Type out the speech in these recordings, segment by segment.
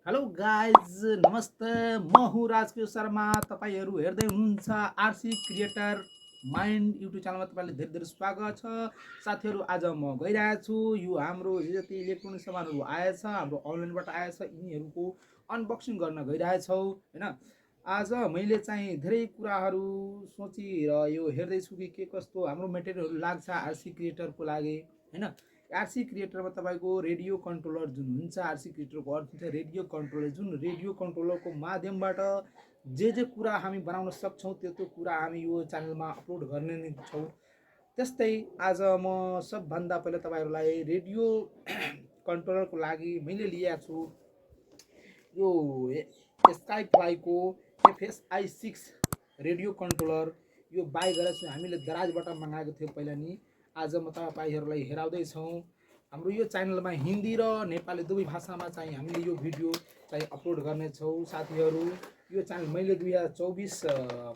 Hello guys नमस्ते म हुँ राजकिशोर शर्मा। तपाईहरु हेर्दै हुनुहुन्छ आरसी क्रिएटर माइन्ड युट्युब च्यानलमा। तपाईले धेरै धेरै स्वागत छ साथीहरु। आज म गइरहेको छु यो हाम्रो जति इलेक्ट्रोनिक सामानहरु आएछ हाम्रो अनलाइनबाट आएछ यिनीहरुको अनबक्सिङ गर्न गइरहेछौ हैन। आज मैले चाहिँ धेरै कुराहरु सोची र यो हेर्दै छु कि के कस्तो हाम्रो मेटेरियलहरु लाग्छ आरसी क्रिएटरको लागि हैन। आरसी क्रिएटरमा तपाईको रेडियो कन्ट्रोलर जुन हुन्छ आरसी क्रिएटरको अर्थ हुन्छ रेडियो कन्ट्रोलर। जुन रेडियो कन्ट्रोलरको माध्यमबाट जे कुरा हामी बनाउन सक्छौं त्यो कुरा हामी यो च्यानलमा अपलोड गर्ने नै छौं। त्यस्तै आज म सबभन्दा पहिला तपाईहरुलाई रेडियो कन्ट्रोलरको लागि मैले लिएको छु यो स्काई फ्लाईको FSI 6 रेडियो कन्ट्रोलर। यो बाई गरेर चाहिँ हामीले दराजबाट मगाएको थियो पहिला नि। आज म तपाईहरुलाई हेराउँदै छौं। हाम्रो यो च्यानलमा हिन्दी र नेपाली दुवै भाषामा चाहिँ हामीले यो भिडियो चाहिँ अपलोड गर्ने छौं साथीहरु। यो च्यानल मैले 2024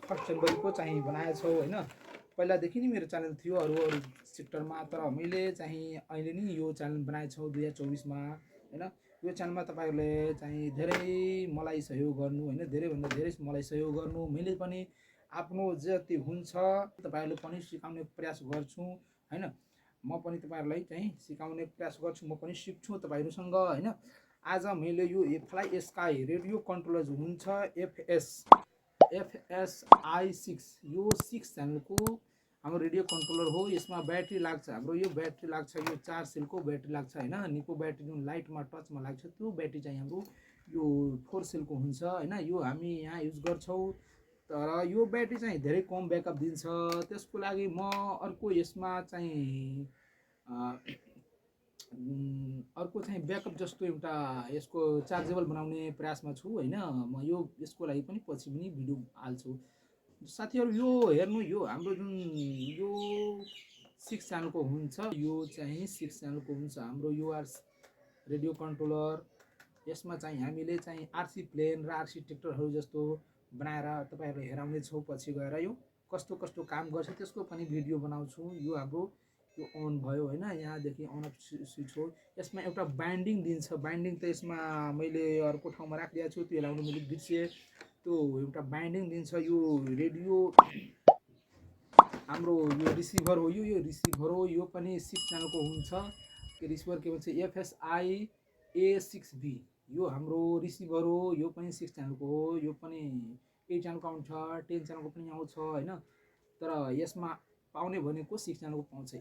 1 जनवरीको चाहिँ बनाएको छु हैन। पहिलादेखि नै मेरो च्यानल थियो अरु सेक्टरमा, तर मैले चाहिँ अहिले नि यो च्यानल बनाएको छु 2024 मा हैन। यो च्यानलमा तपाईहरुले चाहिँ धेरै मलाई सहयोग गर्नु हैन, धेरै भन्दा धेरै मलाई सहयोग गर्नु। मैले पनि आफ्नो जति हुन्छ तपाईहरुले पनि सिकाउने प्रयास गर्छु हैन। म पनि तपाईहरुलाई चाहिँ सिकाउने प्रयास गर्छु, म पनि सिक्छु तपाईहरुसँग हैन। आज मैले यो फ्लाइ स्काई रेडियो कन्ट्रोलर जुन हुन्छ FSI 6 यो 6 च्यानलको हाम्रो रेडियो कन्ट्रोलर हो। यसमा ब्याट्री लाग्छ हाम्रो यो ब्याट्री लाग्छ यो 4 सेलको ब्याट्री लाग्छ हैन। निको ब्याट्री जुन लाइटमा टचमा लाग्छ त्यो ब्याट्री चाहिँ हाम्रो यो 4 सेलको हुन्छ हैन। यो हामी यहाँ युज गर्छौं, तर यो ब्याट्री चाहिँ धेरै कम ब्याकअप दिन्छ। त्यसको लागि म अर्को यसमा चाहिँ अर्को चाहिँ ब्याकअप जस्तो एउटा यसको चार्जेबल बनाउने प्रयासमा छु हैन। म यो यसको लागि पनि पछि पनि भिडियो हाल्छु साथीहरु। यो हेर्नु यो हाम्रो जुन यो 6 च्यानलको हुन्छ, यो चाहिँ 6 च्यानलको हुन्छ हाम्रो यो रेडियो कन्ट्रोलर। यसमा चाहिँ हामीले चाहिँ आरसी प्लेन र आरसी ट्र्याक्टरहरु जस्तो बनाएर तपाईहरुलाई हेराउने छौ पछि गएर। यो कस्तो कस्तो काम गर्छ त्यसको पनि भिडियो बनाउँछु। यो हाम्रो यो अन भयो हैन, यहाँ देखि अन अफ स्विच हो। यसमा एउटा बाइन्डिङ दिन्छ, बाइन्डिङ त यसमा मैले अर्को ठाउँमा राखिदिएको छु, त्यो लाउनु मैले बिर्से। त्यो एउटा बाइन्डिङ दिन्छ। यो रेडियो हाम्रो यो रिसिभर हो, यो रिसिभर हो। यो पनि 6 च्यानलको हुन्छ। त्यो रिसिभर के भन्छ FSI A6B यो हाम्रो रिसिभर हो। यो पनि 6 च्यानलको हो। यो पनि 8 च्यानलको आउँछ, 10 च्यानलको पनि आउँछ हैन। तर यसमा पाउने भनेको 6 च्यानलको पाउँछ।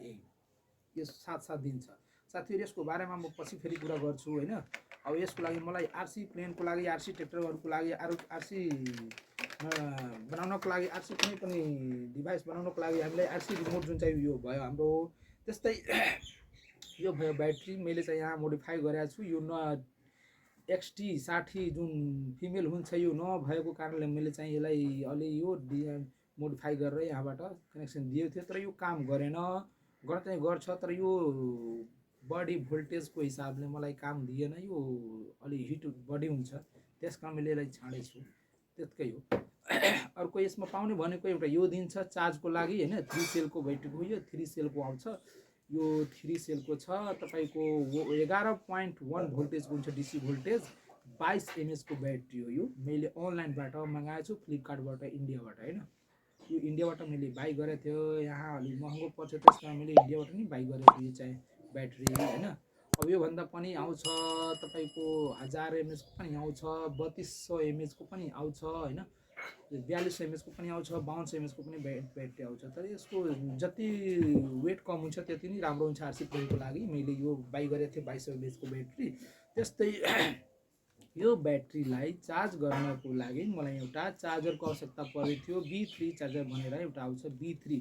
यो साथ साथ दिन्छ साथीहरु। यसको बारेमा म पछि फेरि कुरा गर्छु हैन। अब यसको लागि मलाई आरसी प्लेनको लागि आरसी ट्र्याक्टरहरुको लागि आरसी बनाउनको लागि आरसी कुनै पनि डिभाइस बनाउनको लागि हामीलाई आरसी रिमोट जुन चाहिँ यो भयो हाम्रो। त्यस्तै यो भयो ब्याट्री। मैले चाहिँ यहाँ मोडिफाई गरेको छु। यो XT60 जुन फिमेल हुन्छ यो नभएको कारणले मैले चाहिँ यसलाई अलि यो मोडिफाई गरेर यहाँबाट कनेक्सन दिएको थियो, तर यो काम गरेन। गर्न चाहिँ गर्छ तर यो बडी भोल्टेजको हिसाबले मलाई काम दिएन। यो अलि हिट बढी हुन्छ, त्यसकारण मैले यसलाई छाडेछु, त्यतिकै हो। अर्को यसमा पाउने भनेको एउटा यो दिन्छ चार्जको लागि हैन। 3 सेलको ब्याट्री हो यो, 3 सेलको आउँछ। यो 3 सेलको छ तपाईको 11.1 भोल्टेजको हुन्छ डीसी भोल्टेज। 22 mAh को ब्याट्री हो। यो मैले अनलाइनबाट मगाएको छु, फ्लिपकार्टबाट इन्डियाबाट हैन। यो इन्डियाबाट मैले बाइ गरेको थियो, यहाँ अलि महँगो पर्छ त्यसकारण मैले इन्डियाबाट नि बाइ गरेको थिएँ यो चाहिँ ब्याट्री हैन। अब यो भन्दा पनि आउँछ तपाईको 1000 mAh को पनि आउँछ, 3200 mAh को पनि आउँछ हैन, 4200 mAh को पनि आउँछ, 5200 mAh को पनि ब्याट्री आउँछ। तर यसको जति वेट कम हुन्छ त्यति नै राम्रो हुन्छ आरसी प्लेनको लागि। मैले यो बाइ गरेको थिएँ 2200 mAh को ब्याट्री। त्यस्तै यो ब्याट्रीलाई चार्ज गर्नको लागि मलाई एउटा चार्जरको आवश्यकता परेको थियो। B3 चार्जर भनेर एउटा आउँछ B3।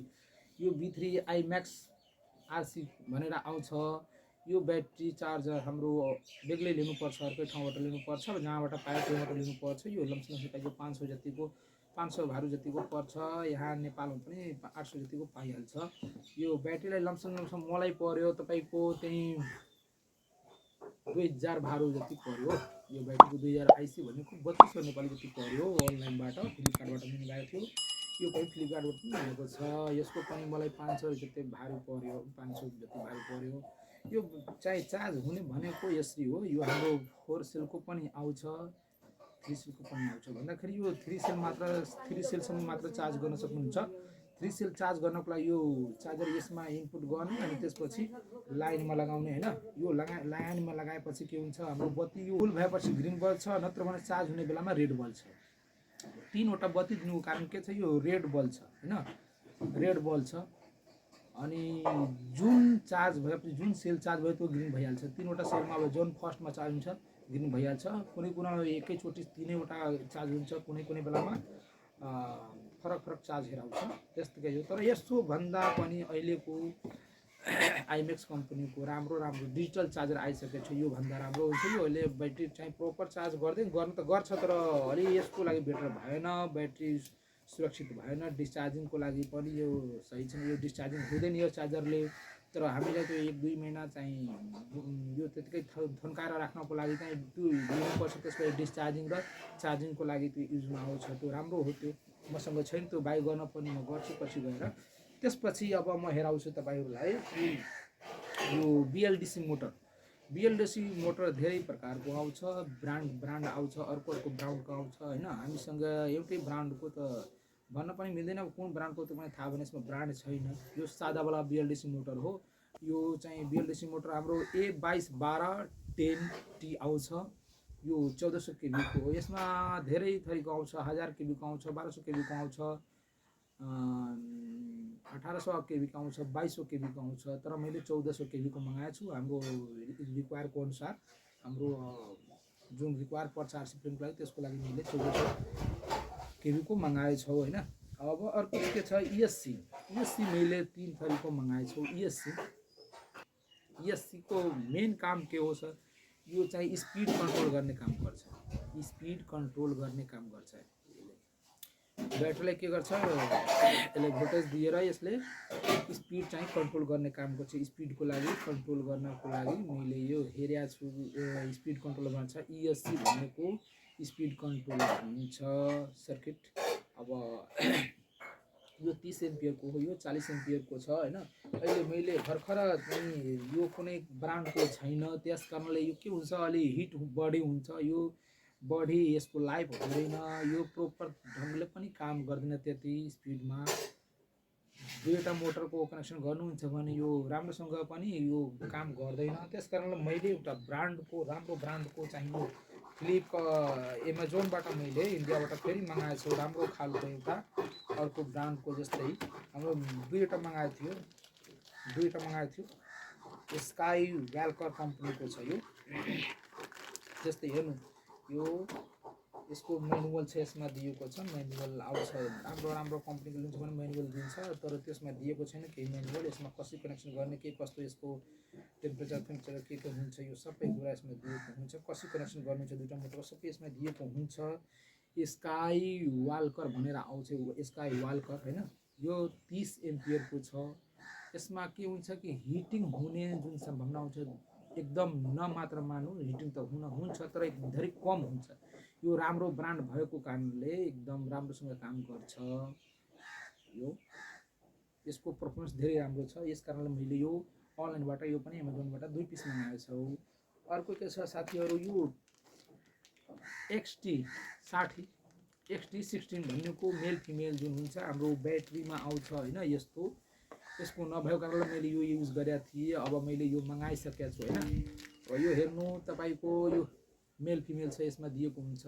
यो B3 IMAX RC भनेर आउँछ। यो ब्याट्री चार्जर हाम्रो बेग्लै लिनुपर्छ, अर्कै ठाउँबाट लिनुपर्छ, जहाँबाट पायो त्यहाँबाट लिनुपर्छ। यो लमसम तपाईको 500 जतिको 500 भारू जतिको पर्छ। यहाँ नेपालमा पनि 800 जतिको पाइहाल्छ। यो ब्याट्रीलाई लमसम मलाई पर्यो तपाईको त्यही 2000 भारू जति पर्यो। यो ब्याट्रीको 2000 आइसी भनेको 3200 नेपाली जति पर्यो। अनलाइनबाट फ्लिपकार्टबाट मगाएको थियो। यो पनि फ्लिपकार्टबाट पनि आएको छ। यसको पनि मलाई 500 जति भारू पर्यो, 500 जति भारू पर्यो। यो चाहिँ चार्ज हुने भनेको यसरी हो। यो हाम्रो 4 सेलको पनि आउँछ, 3 सेलको पनि आउँछ भन्दाखेरि यो 3 सेल मात्र 3 सेलसम्म मात्र चार्ज गर्न सक्नुहुन्छ। 3 सेल चार्ज गर्नको लागि यो चार्जर यसमा इनपुट गर्ने अनि त्यसपछि लाइनमा लगाउने हैन। यो लाइनमा लगाएपछि के हुन्छ, हाम्रो बत्ती यो फुल भएपछि ग्रिन बल्ब छ, नत्र भने चार्ज हुने बेलामा रेड बल्ब छ। तीनवटा बत्ती दिनुको कारण के छ, यो रेड बल्ब छ हैन, रेड बल्ब छ। अनि जुन चार्ज भएपछि जुन सेल चार्ज भयो त्यो ग्रिन भइहाल्छ। तीनवटा सेलमा अब जुन फर्स्टमा चार्ज हुन्छ ग्रिन भइहाल्छ। कुनै कुनै एकैचोटि तीनैवटा चार्ज हुन्छ, कुनै कुनै बेलामा फरक फरक चार्जहरू आउँछ, त्यस्तै हो। तर यसो भन्दा पनि अहिलेको आइमेक्स कम्पनीको राम्रो राम्रो डिजिटल चार्जर आइसकेको छ। यो भन्दा राम्रो हुन्छ। यो अहिले ब्याट्री चाहिँ प्रपर चार्ज गर्न त गर्छ, तर अलि यसको लागि बेटर भएन, ब्याट्री सुरक्षित भएन। डिस्चार्जिङको लागि पनि यो सही छैन, यो डिस्चार्जिङ हुँदैन यो चार्जरले। तर हामीलाई त्यो 1-2 महिना चाहिँ यो त्यतिकै थन्काएर राख्नको लागि चाहिँ त्यो लिनुपर्छ। त्यसपछि डिस्चार्जिङ र चार्जिङको लागि त्यो युजमा आउँछ, त्यो राम्रो हो। त्यो मसँग छैन, त्यो बाई गर्न पनि म गर्छु पछि गएर। त्यसपछि अब म हेराउँछु तपाईँहरूलाई यो बिएलडिसी मोटर। बिएलडिसी मोटर धेरै प्रकारको आउँछ, ब्रान्ड आउँछ, अर्को ब्रान्डको आउँछ हैन। हामीसँग एउटै ब्रान्डको त भन्न पनि मिल्दैन, कुन ब्रान्डको त मलाई थाहा भएन, यसमा ब्रान्ड छैन। यो सादावाला बिएलडिसी मोटर हो। यो चाहिँ बिएलडिसी मोटर हाम्रो A221210T आउँछ। यो 1400 केबीको हो। यसमा धेरै थरीको आउँछ, 1000 केबीको आउँछ, 1200 केबीको आउँछ, 1800 केबीको आउँछ, 2200 केबीको आउँछ। तर मैले 1400 केबीको मगाएको छु, हाम्रो रिक्वायरको अनुसार। हाम्रो जुन रिक्वायर पर्छ आरसी फिल्मको लागि, त्यसको लागि मैले 1400 केबीको मगाएको छु हैन। अब अर्को के छ, ESC मैले 3 थरीको मगाएको छु। ESC को मेन काम के हो सर, यो चाहिँ स्पिड कन्ट्रोल गर्ने काम गर्छ। स्पिड कन्ट्रोल गर्ने काम गर्छ। ब्याट्रीलाई के गर्छ, यसले भोल्टेज दिएर यसले स्पिड चाहिँ कन्ट्रोल गर्ने काम गर्छ। स्पिडको लागि कन्ट्रोल गर्नको लागि मैले यो हेरेको छु। स्पिड कन्ट्रोल भन्छ ESC भनेको स्पिड कन्ट्रोल हुन्छ सर्किट। अब यो 30 एम्पियरको हो, यो 40 एम्पियरको छ हैन। अहिले मैले भर्खर चाहिँ यो कुनै ब्रान्डको छैन, त्यस कारणले यो के हुन्छ, अलि हिट बढी हुन्छ। यो बढी यसको लाइफ हुँदैन, यो प्रपर ढङ्गले पनि काम गर्दैन त्यति स्पिडमा। दुईवटा मोटरको कनेक्सन गर्नुहुन्छ भने यो राम्रोसँग पनि यो काम गर्दैन। त्यस कारणले मैले एउटा ब्रान्डको राम्रो ब्रान्डको चाहिँ यो फ्लिप एमाजोनबाट मैले इन्डियाबाट फेरि मगाएको छु, राम्रो खालको एउटा अर्को ब्रान्डको। जस्तै हाम्रो दुईवटा मगाएको थियो स्काई व्याल्कर कम्पनीको छ यो। जस्तै हेर्नु, यो यसको म्यानुअल छ, यसमा दिएको छ म्यानुअल आउँछ। राम्रो कम्पनीको लिन्छ भने म्यानुअल दिन्छ, तर त्यसमा दिएको छैन केही म्यानुअल। यसमा कसरी कनेक्सन गर्ने, के कस्तो, यसको टेम्परेचर के हुन्छ, यो सबै कुरा यसमा दिएको हुन्छ। कसरी कनेक्सन गर्नुहुन्छ दुईवटा मोटरको सबै यसमा दिएको हुन्छ। स्काई वाल्कर भनेर आउँछ, स्काई वाल्कर हैन। यो 30 एम्पियरको छ। यसमा के हुन्छ कि हिटिङ हुने जुन सम्भावना हुन्छ एकदम नमात्र मानु, हिटिङ त हुन्छ तर धेरै कम हुन्छ। यो राम्रो ब्रान्ड भएको कारणले एकदम राम्रोसँग काम गर्छ। यो यसको पर्फर्मेन्स धेरै राम्रो छ। यस कारणले मैले यो अनलाइनबाट, यो पनि एमाजोनबाट 2 पिस मगाएको छु। अर्को के छ साथीहरू, यो XT16 भन्नेको मेल फिमेल जुन हुन्छ हाम्रो ब्याट्रीमा आउँछ हैन। यसको नभएको कारणले मैले यो युज गरेको थिएँ। अब मैले यो मगाइसकेको छु हैन। र यो हेर्नु तपाईको यो मेल फिमेल छ, यसमा दिएको हुन्छ।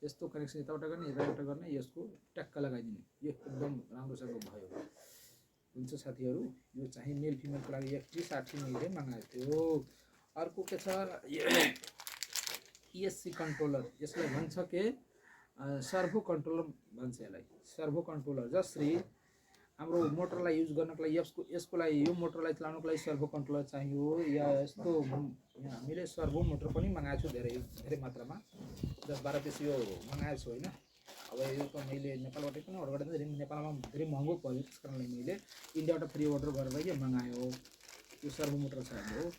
यस्तो कनेक्सन यताबाट गर्ने यताबाट गर्ने, यसको ट्याक्क लगाइदिने, यो एकदम राम्रोसँग भयो हुन्छ साथीहरू। यो चाहिँ मेल फिमेलको लागि XT60 मैले मगाएको थियो। अर्को के छ, ESC कन्ट्रोलर। यसलाई भन्छ के सर्भो कन्ट्रोलर भन्छ यसलाई, सर्भो कन्ट्रोलर। जसरी हाम्रो मोटरलाई युज गर्नको लागि यसको लागि, यो मोटरलाई चलाउनको लागि सर्भो कन्ट्रोलर चाहियो। या यस्तो हामीले सर्भो मोटर पनि मगाएको छु धेरै मात्रामा, 10-12 पिस यो मगाएको छु हैन। अब यो त मैले नेपालबाट पनि अर्डर गरेँ, नेपालमा धेरै महँगो पर्यो, त्यस कारणले मैले इन्डियाबाट फ्री अर्डर गरेर यो मगायो। यो सर्भो मोटर छ हाम्रो।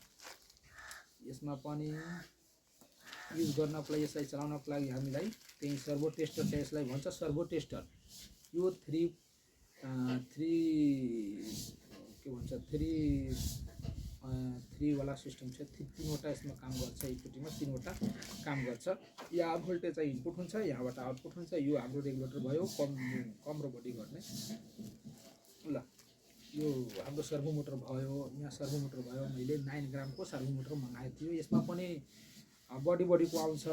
यसमा पनि युज गर्नको लागि, यसलाई चलाउनको लागि हामीलाई त्यही सर्भो टेस्टर छ, यसलाई भन्छ सर्भो टेस्टर। यो 3 3 वाला सिस्टम छ, तीनवटा यसमा काम गर्छ, एकचोटिमा तीनवटा काम गर्छ। यहाँ भोल्टेज चाहिँ इनपुट हुन्छ, यहाँबाट आउटपुट हुन्छ। यो हाम्रो रेगुलेटर भयो कम र बढी गर्ने। ल यो हाम्रो सर्भो मोटर भयो, यहाँ सर्भो मोटर भयो। मैले 9 ग्रामको सर्भो मोटर मगाएको थियो। यसमा पनि बडीको आउँछ,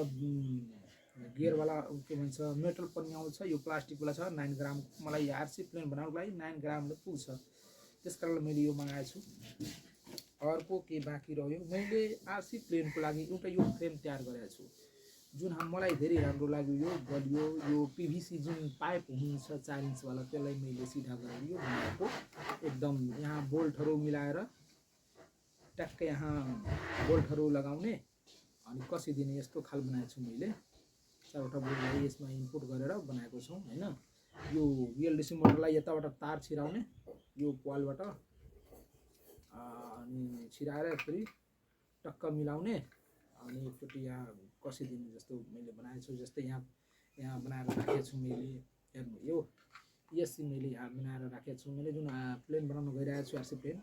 गियरवाला के भन्छ मेटल पनि आउँछ। यो प्लास्टिकवाला छ 9 ग्राम। मलाई आरसी प्लेन बनाउनको लागि 9 ग्रामले पुग्छ, त्यस कारणले मैले यो मगाएको छु। अर्को के बाँकी रह्यो, मैले आरसी प्लेनको लागि एउटा यो फ्रेम तयार गरेको छु, जुन मलाई धेरै राम्रो लाग्यो। यो बलियो, यो पिभिसी जुन पाइप हुन्छ 4 इन्चवाला, त्यसलाई मैले सिधा गरेर यो बनाएको। एकदम यहाँ बोल्टहरू मिलाएर ट्याक्कै यहाँ बोल्टहरू लगाउने अनि कसिदिने यस्तो खाल बनाएको छु मैले। 4वटा बोल्टलाई यसमा इनपुट गरेर बनाएको छु हैन। यो बिएलडिसी मोटरलाई यताबाट तार छिराउने यो पोलबाट अनि छिराएर यसरी टक्क मिलाउने अनि एकचोटि यहाँ कसिदिने जस्तो मैले बनाएको छु। जस्तै यहाँ बनाएर राखेको छु मैले। हेर्नु यो यसै मैले यहाँ बनाएर राखेको छु। मैले जुन प्लेन बनाउन गइरहेको छु आरसी प्लेन,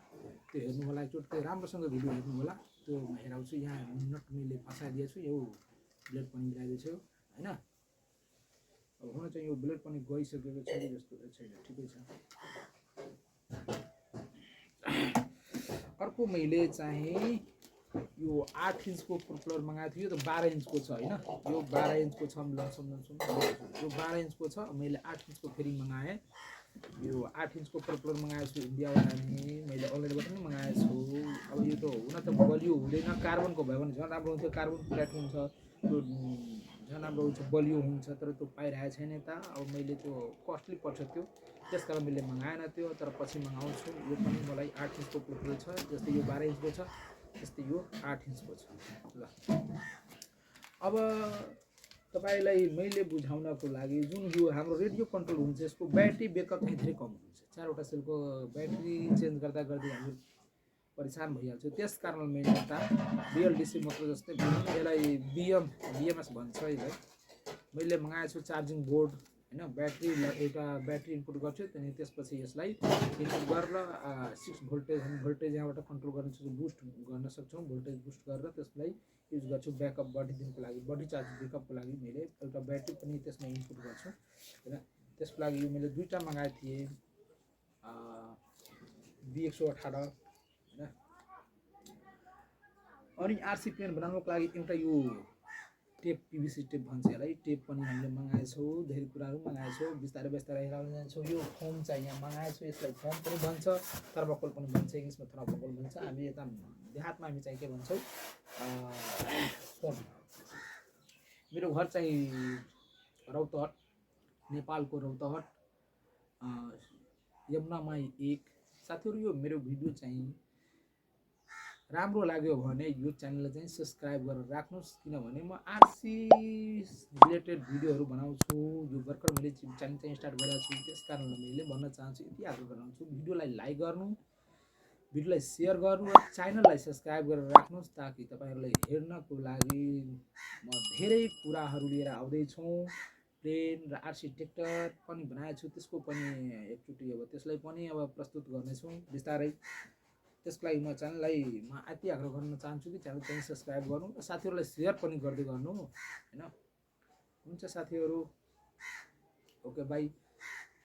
त्यो हेर्नु होला, एकचोटि राम्रोसँग भिडियो हेर्नु होला, त्यो हेराउँछु। यहाँ नट मैले फसाइदिएको छु, यो ब्लेड पनि मिलाइदिएको छु हैन। अब हुन चाहिँ यो ब्लेड पनि गइसकेको छ जस्तो छैन, ठिकै छ। अर्को मैले चाहिँ यो 8 इन्चको प्रोपेलर मगाएको थियो। यो त 12 इन्चको छ हैन। यो 12 इन्चको छ, लमसम यो 12 इन्चको छ। मैले 8 इन्चको फेरि मगाएँ। यो 8 इन्चको प्रोपेलर मगाएको छु इन्डियाबाट नि, मैले अनलाइनबाट पनि मगाएको छु। अब यो त हुन त बलियो हुँदैन, कार्बनको भयो भने झन् राम्रो हुन्छ। कार्बन फ्ल्याट हुन्छ, त्यो झन् राम्रो हुन्छ, बलियो हुन्छ, तर त्यो पाइरहेको छैन यता। अब मैले त्यो कस्टली पर्छ त्यो, त्यस कारण मैले मगाएन त्यो, तर पछि मगाउँछु। यो पनि मलाई 8 इन्चको प्रोपेलर छ, जस्तै यो 12 इन्चको छ, त्यस्तै यो 8 इन्चको छ। ल अब तपाईलाई मैले बुझाउनको लागि, जुन यो हाम्रो रेडियो कन्ट्रोल हुन्छ, यसको ब्याट्री ब्याकअप चाहिँ धेरै कम हुन्छ। 4वटा सेलको ब्याट्री चेन्ज गर्दा हामी परेशान भइहाल्छ। त्यस कारण मैले एउटा बिएलडिसी मोटर जस्तै यसलाई बिएमएस भन्छ यसलाई, मैले मगाएको छु। चार्जिङ बोर्ड हैन, ब्याट्री एउटा ब्याट्री इनपुट गर्छु, अनि त्यसपछि यसलाई इनपुट गरेर 6 भोल्टेज यहाँबाट कन्ट्रोल गर्न सक्छु, बुस्ट गर्न सक्छौँ। भोल्टेज बुस्ट गरेर त्यसलाई युज गर्छु ब्याकअप बढी दिनको लागि, बढी चार्ज ब्याकअपको लागि। मैले एउटा ब्याट्री पनि त्यसमा इनपुट गर्छु हैन। त्यसको लागि यो मैले 2टा मगाएको थिएँ, B118 हैन। अनि आरसी प्लेन बनाउनको लागि एउटा यो टेप, पिभिसी टेप भन्छ यसलाई, टेप पनि हामीले मगाएको छौँ। धेरै कुराहरू मगाएको छौँ, बिस्तारै हेराउन जान्छौँ। यो फोम चाहिँ यहाँ मगाएको छु, यसलाई फोम पनि भन्छ, थर्माकोल पनि भन्छ, इङ्ग्लिसमा थर्माकोल भन्छ। हामी यता देहातमा हामी चाहिँ के भन्छौँ, फोम। मेरो घर चाहिँ रौतहट, नेपालको रौतहट, यमुनामाई 1। साथीहरू यो मेरो भिडियो चाहिँ राम्रो लाग्यो भने यो च्यानललाई चाहिँ सब्स्क्राइब गरेर राख्नुहोस्, किनभने म आरसी रिलेटेड भिडियोहरू बनाउँछु। यो भर्खर मैले च्यानल चाहिँ स्टार्ट गरेको छु, त्यस कारणले मैले भन्न चाहन्छु, यति आग्रह गराउँछु, भिडियोलाई लाइक गर्नु, भिडियोलाई सेयर गर्नु र च्यानललाई सब्स्क्राइब गरेर राख्नुहोस्, ताकि तपाईहरुलाई हेर्नको लागि म धेरै कुराहरू लिएर आउँदैछु। प्लेन र आर्किटेक्चर पनि बनाएको छु, त्यसको पनि एकचोटि अब त्यसलाई पनि अब प्रस्तुत गर्नेछु बिस्तारै। त्यसको लागि म च्यानललाई यति आग्रह गर्न चाहन्छु कि च्यानल चाहिँ सब्स्क्राइब गर्नु र साथीहरूलाई सेयर पनि गर्दै गर्नु हैन। हुन्छ साथीहरू, ओके बाई।